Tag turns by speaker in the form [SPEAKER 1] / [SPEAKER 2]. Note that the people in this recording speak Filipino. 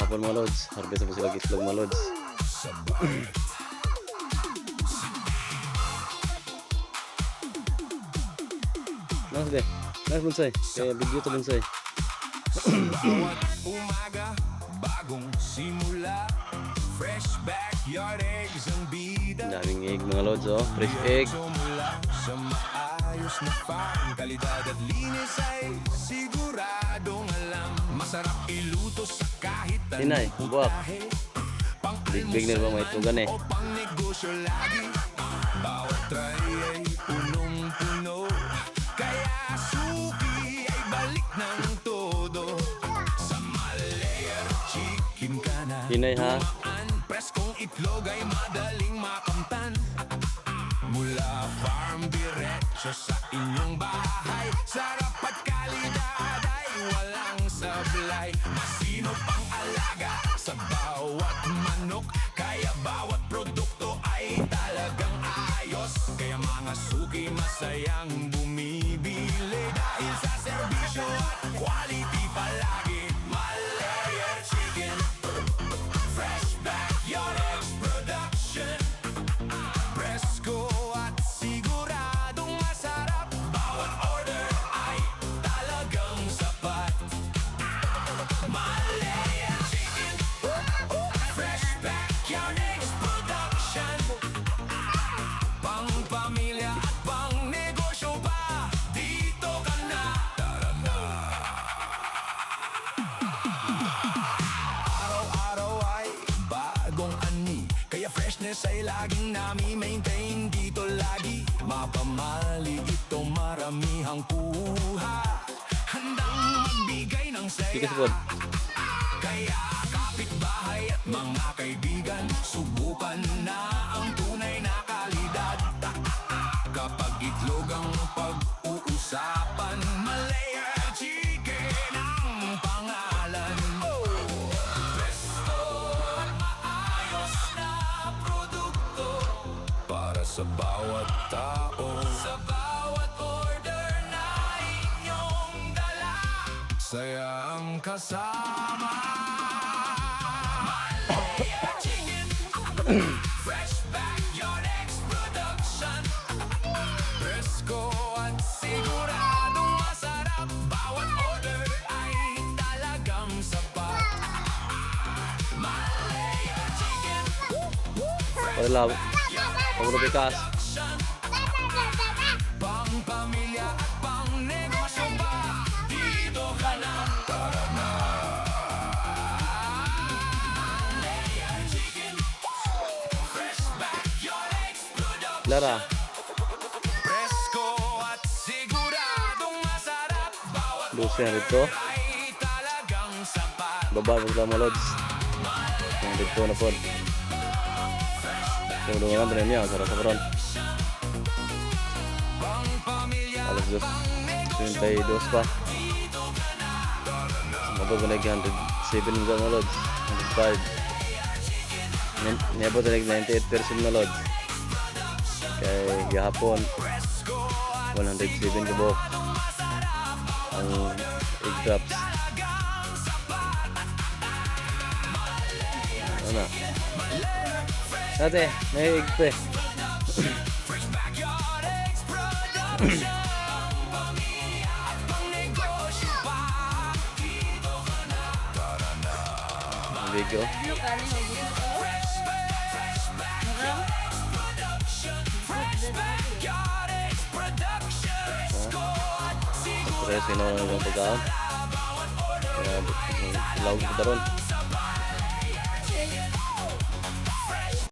[SPEAKER 1] hapon mga lods. Harvest po sila itlog mga lods. Nice be. Nice bonsai. Kaya video to bonsai.
[SPEAKER 2] Bawat umaga, bagong simula. Fresh backyard eggs ang bida.
[SPEAKER 1] Daming egg mga lods oh. Fresh egg.
[SPEAKER 2] Mula sa maayos na farm. Kalidad at linis ay siguradong alam. Masarap iluto sa kahit
[SPEAKER 1] Inay, buwak.
[SPEAKER 2] putahe.
[SPEAKER 1] Big na ba may tugan eh.
[SPEAKER 2] O pang negosyo lagi. Bawat tray ay punong-puno. Kaya suki ay balik ng todo. Sa Malayer Chicken ka na.
[SPEAKER 1] Inay ha.
[SPEAKER 2] Preskong itlog ay madaling makamtan. Mula farm diretso sa inyong bahay. Sarap at kalidad ay walang sablay. Masino pang alaga sa bawat manok. Kaya bawat produkto ay talagang ayos. Kaya mga suki masayang bumibili. Dahil sa serbisyo at quality palagi. Malayer Chicken, fresh backyard eggs production. Presko at siguradong masarap. Bawat order ay talagang sapat. Malayer Chicken, fresh backyard eggs production. Pang pamilya at pang negosyo pa. Dito ka na. Tara na. Araw-araw ay bagong ani. Kaya freshness ay laging nami-maintain dito lagi. Mapamali ito maramihang kuha. Handang magbigay ng
[SPEAKER 1] Tikas
[SPEAKER 2] saya.
[SPEAKER 1] po.
[SPEAKER 2] Kaya kapitbahay at mga kaibigan, subukan na ang tunay na kalidad. Kapag itlog ang pag-uusapan, Malayer Chicken ang pangalan. Presko at maayos na produkto para sa bawat tao. Sa bawat order na inyong dala, saya ang kasama. Malayer Chicken, fresh backyard eggs production. Presko at siguradong masarap. Bawat order ay talagang sapat. Malayer Chicken,
[SPEAKER 1] Para labo. Pagod pikas.
[SPEAKER 2] pang pamilya at pang negosyo pa. Dito ka na. Tara na. Malayer Chicken, fresh backyard eggs production.
[SPEAKER 1] Lara.
[SPEAKER 2] Presko at siguradong masarap. Bawat
[SPEAKER 1] Lucy na rito.
[SPEAKER 2] ay talagang sapat.
[SPEAKER 1] Baba mo sila mga lods. Yang dito na po. Yung dungan rin niya. Sarap sa karon.
[SPEAKER 2] Pang pamilya
[SPEAKER 1] Alas dos. 32 pa. Mabag na 107 mga lods. 105. Niyabot na 98% na lods. Kaya gahapon 107 kabok ang egg drops. Ano na? Ate, may egg pe.
[SPEAKER 2] fresh backyard eggs production. Pamilya at pang negosyo pa. Dito ka na. Tara na.
[SPEAKER 1] Ang video. Tres, sino ang pagkaon? Kaya, lawag kita ron.